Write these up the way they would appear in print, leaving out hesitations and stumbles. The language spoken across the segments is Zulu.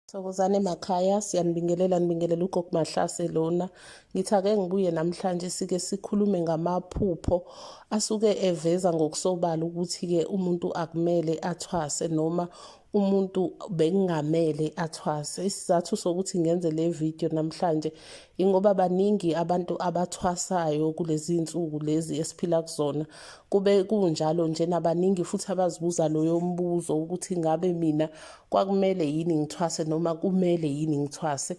Thokozani emakhaya, nibingelela ugogo Mahlase lona. Ngithi ake ngibuye namhlanje sike sikhulume ngamaphupho asuke eveza ngokusobala ukuthi-ke umuntu akumele athwase noma umuntu bekungamele athwase. Isizathu sokuthi ngenze le video namhlanje ingoba baningi abantu abathwasayo kulezi insuku lezi esiphila kuzona. Kube kunjalo nje nabaningi futhi abazibuza loyo mbuzo ukuthi ngabe mina kwakumele yini ngithwase noma kumele yini ngithwase.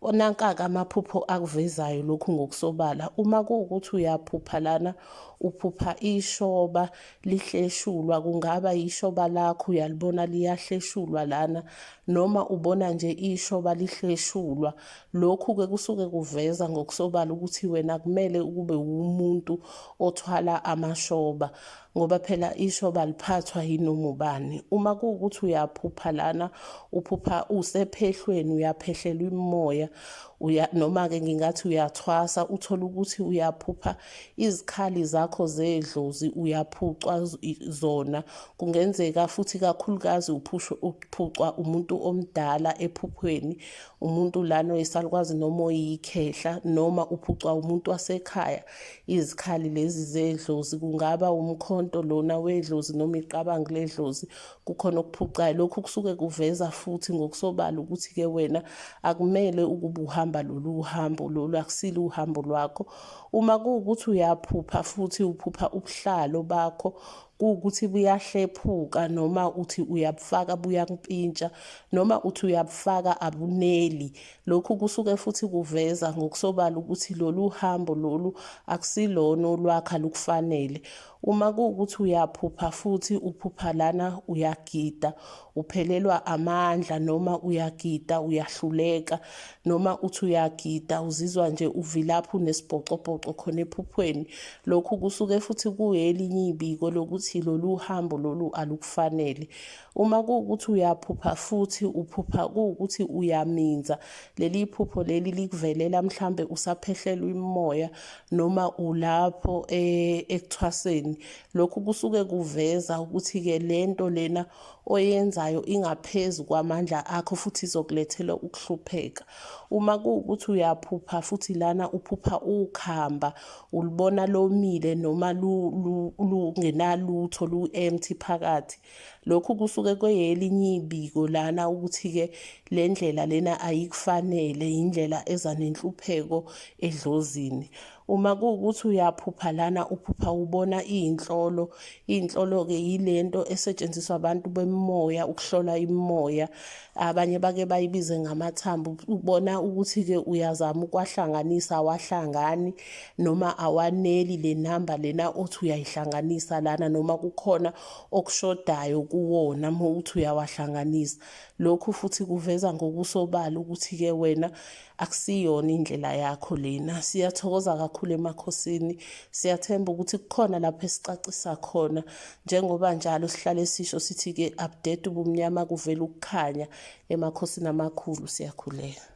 Onankaka amaphupho akuvezayo lokhu ngokusobala. Uma kuwukuthi uyaphupha lana, uphupha ishoba lihleshulwa, kungaba ishoba lakho uyalibona liyahleshulwa lana noma ubona nje ishoba lihleshulwa. Lokhu-ke kusuke kuveza ngokusobala ukuthi wena kumele ukube umuntu othwala amashoba, ngoba phela ishoba liphathwa yinoma ubani. Uma kuwukuthi uyaphupha lana, uphupha usephehlweni, uyaphehlelwa imimoya, noma-ke ngingathi uyathwasa, uthole ukuthi uyaphupha izikhali zakho zedlozi uyaphucwa zona. Kungenzeka futhi kakhulukazi uphucwa umuntu omdala ephuphweni, umuntu lana oyisalukwazi noma oyikhehla, noma uphucwa umuntu wasekhaya. Izikhali lezi zedlozi kungaba umkhonto lona wedlozi noma iqabanga ledlozi, kukhona okuphucayo. Lokhu kusuke kuveza futhi ngokusobala ukuthi-ke wena akumele ukuba uhamba lolu hambo lolu, akusilo uhambo lwakho. Uma kuwukuthi uyaphupha futhi uphupha ubuhlalo bakho, kuwukuthi buyahlephuka noma uthi uyabufaka buyampintsha noma uthi uyabufaka abuneli. Lokhu kusuke futhi kuveza ngokusobala ukuthi lolu hambo lolu akusilona olwakho, alukufanele. Uma kuwukuthi uyaphupha futhi uphupha lana uyagida, uphelelwa amandla noma uyagida uyahluleka, noma uthi uyagida uzizwa nje uvilapha unesibhocobhoco khona ephuphweni. Lokhu kusuke futhi kuyelinye ibiko lokuthi lolu hambo lolu alukufanele. Uma kuwukuthi uyaphupha futhi uphupha kuwukuthi uyaminza, leli phupho leli likuvelela mhlambe usaphehlelwa imimoya noma ulapho ekuthwaseni. Lokhu kusuke kuveza ukuthi-ke lento lena oyenzayo ingaphezu kwamandla akho futhi izokulethela ukuhlupheka. Uma kuwukuthi uyaphupha futhi lana uphupha ukhamba, ulibona lomile noma lungenalutho, lu-empty phakathi. Lokhu kusuke kweyelinye ibiko lana ukuthi-ke le ndlela lena ayikufanele, indlela eza nenhlupheko edlozini. Uma kuwukuthi uyaphupha lana uphupha ubona iy'nhlolo, iy'nhlolo-ke yilento esetshenziswa abantu bemoya ukuhlola imimoya, abanye bake bayibize ngamathambo. Ubona ukuthi-ke uyazama ukwahlanganisa, awahlangani noma awaneli le namba lena othi uyayihlanganisa lana, noma kukhona okushodayo kuwona uma uthi uyawahlanganisa. Lokhu futhi kuveza ngokusobala ukuthi-ke wena akusiyona indlela yakho lena. Siyathokoza kakhulu emakhosini, siyathemba ukuthi kukhona lapho esicacisa khona, njengoba njalo sihlale sisho sithi-ke update ubumnyama kuvela ukukhanya. Emakhosini amakhulu, siyakhuleka.